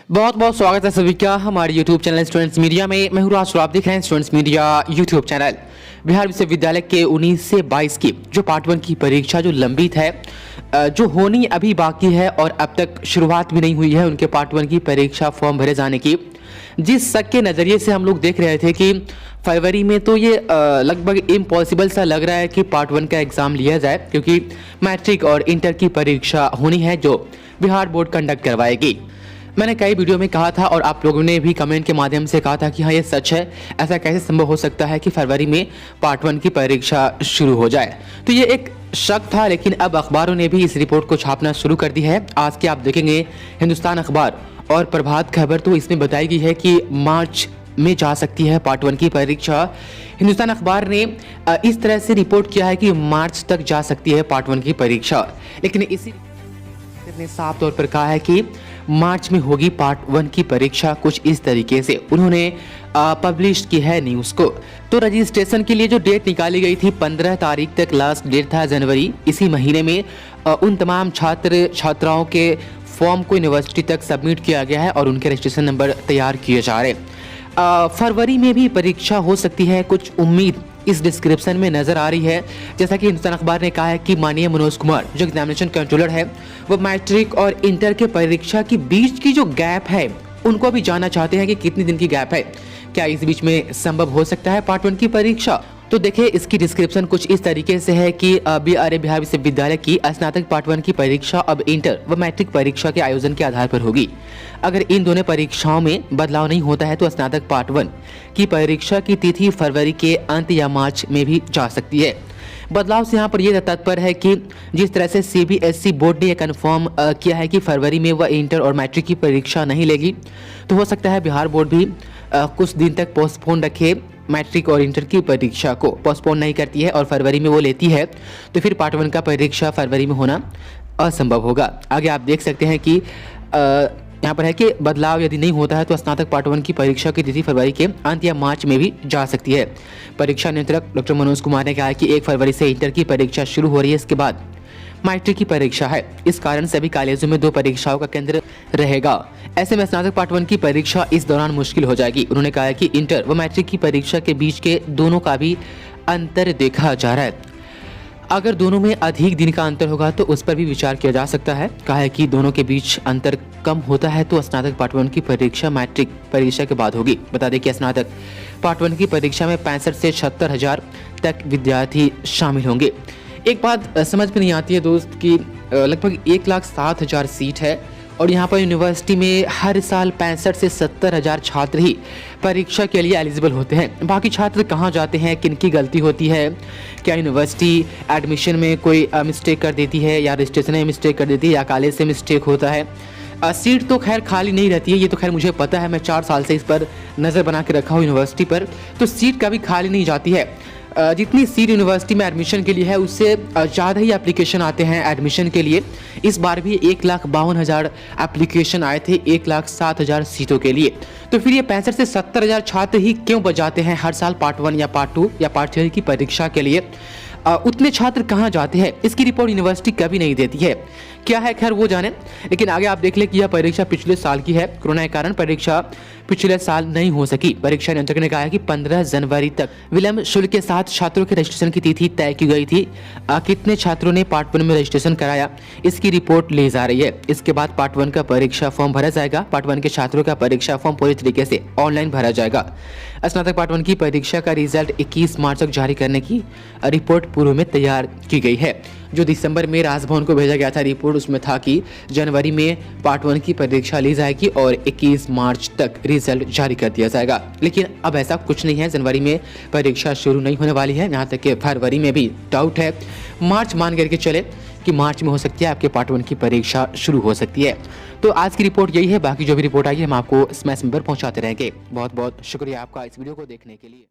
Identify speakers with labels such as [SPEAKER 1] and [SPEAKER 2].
[SPEAKER 1] बहुत बहुत स्वागत है सभी का हमारे YouTube चैनल स्टूडेंट्स मीडिया में। मैं हूं राज और आप देख रहे हैं students media YouTube channel. Bihar विश्वविद्यालय के 19 से 22 की जो पार्ट 1 की परीक्षा जो लंबित है, जो होनी अभी बाकी है और अब तक शुरुआत भी नहीं हुई है उनके पार्ट 1 की परीक्षा फॉर्म भरे जाने की, जिस शक के नज़रिए से हम लोग देख रहे थे कि फरवरी में तो ये लगभग इम्पॉसिबल सा लग रहा है कि पार्ट 1 का एग्ज़ाम लिया जाए, क्योंकि मैट्रिक और इंटर की परीक्षा होनी है जो बिहार बोर्ड कंडक्ट करवाएगी। मैंने कई वीडियो में कहा था और आप लोगों ने भी कमेंट के माध्यम से कहा था कि हाँ ये सच है, ऐसा कैसे संभव हो सकता है कि फरवरी में पार्ट 1 की परीक्षा शुरू हो जाए। तो ये एक शक था, लेकिन अब अखबारों ने भी इस रिपोर्ट को छापना शुरू कर दी है। आज के आप देखेंगे हिंदुस्तान अखबार और प्रभात खबर, तो इसमें बताई गई है कि मार्च में जा सकती है पार्ट 1 की परीक्षा। हिंदुस्तान अखबार ने इस तरह से रिपोर्ट किया है कि मार्च तक जा सकती है पार्ट 1 की परीक्षा, लेकिन इसी ने साफ तौर पर कहा है कि मार्च में होगी पार्ट 1 की परीक्षा। कुछ इस तरीके से उन्होंने पब्लिश की है न्यूज़ को। तो रजिस्ट्रेशन के लिए जो डेट निकाली गई थी 15 तारीख तक लास्ट डेट था जनवरी। इसी महीने में उन तमाम छात्र छात्राओं के फॉर्म को यूनिवर्सिटी तक सबमिट किया गया है और उनके रजिस्ट्रेशन नंबर तैयार किए जा रहे हैं। फरवरी में भी परीक्षा हो सकती है, कुछ उम्मीद इस डिस्क्रिप्शन में नजर आ रही है। जैसा कि हिंदुस्तान अखबार ने कहा है कि माननीय मनोज कुमार जो एग्जामिनेशन कंट्रोलर है, वो मैट्रिक और इंटर के परीक्षा के बीच की जो गैप है उनको भी जानना चाहते हैं कि कितने दिन की गैप है, क्या इस बीच में संभव हो सकता है पार्ट 1 की परीक्षा। तो देखिए इसकी डिस्क्रिप्शन कुछ इस तरीके से है कि बिहार विश्वविद्यालय की स्नातक पार्ट 1 की परीक्षा अब इंटर व मैट्रिक परीक्षा के आयोजन के आधार पर होगी। अगर इन दोनों परीक्षाओं में बदलाव नहीं होता है तो स्नातक पार्ट 1 की परीक्षा की तिथि फरवरी के अंत या मार्च में भी जा सकती है। बदलाव से यहाँ पर यह तात्पर्य है कि जिस तरह से CBSE बोर्ड ने यह कन्फर्म किया है कि फरवरी में वह इंटर और मैट्रिक की परीक्षा नहीं लेगी, तो हो सकता है बिहार बोर्ड भी कुछ दिन तक पोस्टपोन रखे मैट्रिक और इंटर की परीक्षा को। पोस्टपोन नहीं करती है और फरवरी में वो लेती है तो फिर पार्ट 1 का परीक्षा फरवरी में होना असंभव होगा। आगे आप देख सकते हैं कि यहाँ पर है कि बदलाव यदि नहीं होता है तो स्नातक पार्ट 1 की परीक्षा की तिथि फरवरी के अंत या मार्च में भी जा सकती है। परीक्षा नियंत्रक डॉक्टर मनोज कुमार ने कहा कि 1 फरवरी से इंटर की परीक्षा शुरू हो रही है, इसके बाद मैट्रिक की परीक्षा है। इस कारण सभी कॉलेजों में 2 परीक्षाओं का केंद्र रहेगा। ऐसे में स्नातक पार्ट 1 की परीक्षा इस दौरान मुश्किल हो जाएगी। उन्होंने कहा कि इंटर व मैट्रिक की परीक्षा के बीच के दोनों का भी अंतर देखा जा रहा है। अगर दोनों में अधिक दिन का अंतर होगा तो उस पर भी विचार किया जा सकता है। कहा है कि दोनों के बीच अंतर कम होता है तो स्नातक पार्ट 1 की परीक्षा मैट्रिक परीक्षा के बाद होगी। बता दें कि स्नातक पार्ट 1 की परीक्षा में 65 से 76 हजार तक विद्यार्थी शामिल होंगे। एक बात समझ में नहीं आती है दोस्त कि लगभग 1,07,000 सीट है और यहाँ पर यूनिवर्सिटी में हर साल 65 से 70 हजार छात्र ही परीक्षा के लिए एलिजिबल होते हैं। बाकी छात्र कहाँ जाते हैं, किनकी गलती होती है, क्या यूनिवर्सिटी एडमिशन में कोई मिस्टेक कर देती है या रजिस्ट्रेशन में मिस्टेक कर देती है या कॉलेज से मिस्टेक होता है। सीट तो खैर खाली नहीं रहती है, ये तो खैर मुझे पता है, मैं 4 साल से इस पर नज़र बना के रखा हूँ यूनिवर्सिटी पर। तो सीट कभी खाली नहीं जाती है। जितनी सीट यूनिवर्सिटी में एडमिशन के लिए है उससे ज़्यादा ही एप्लीकेशन आते हैं एडमिशन के लिए। इस बार भी 1,52,000 एप्लीकेशन आए थे 1,07,000 सीटों के लिए। तो फिर ये 65 से 70 हजार छात्र ही क्यों बचाते हैं हर साल पार्ट 1 या पार्ट 2 या पार्ट 3 की परीक्षा के लिए। उतने छात्र कहाँ जाते हैं, इसकी रिपोर्ट यूनिवर्सिटी कभी नहीं देती है। क्या है खैर वो जाने, लेकिन आगे आप देख ले कि यह परीक्षा पिछले साल की है। कोरोना के कारण परीक्षा पिछले साल नहीं हो सकी। परीक्षा नियंत्रक ने कहा है कि 15 जनवरी तक विलंब शुल्क के साथ छात्रों के रजिस्ट्रेशन की तिथि तय की गई थी। कितने छात्रों ने पार्ट 1 में रजिस्ट्रेशन कराया, इसकी रिपोर्ट ली जा रही है। इसके बाद पार्ट 1 का परीक्षा फॉर्म भरा जाएगा। पार्ट 1 के छात्रों का परीक्षा फॉर्म पूरी तरीके से ऑनलाइन भरा जाएगा। स्नातक पार्ट 1 की परीक्षा का रिजल्ट 21 मार्च तक जारी करने की रिपोर्ट पूर्व में तैयार की गई है। जो दिसंबर में राजभवन को भेजा गया था रिपोर्ट, उसमें था कि जनवरी में पार्ट 1 की परीक्षा ली जाएगी और 21 मार्च तक रिजल्ट जारी कर दिया जाएगा। लेकिन अब ऐसा कुछ नहीं है, जनवरी में परीक्षा शुरू नहीं होने वाली है। यहाँ तक कि फरवरी में भी डाउट है। मार्च मान करके चले कि मार्च में हो सकती है आपके पार्ट 1 की परीक्षा शुरू हो सकती है। तो आज की रिपोर्ट यही है। बाकी जो भी रिपोर्ट आई है हम आपको स्मैश में पहुंचाते रहेंगे। बहुत बहुत शुक्रिया आपका इस वीडियो को देखने के लिए।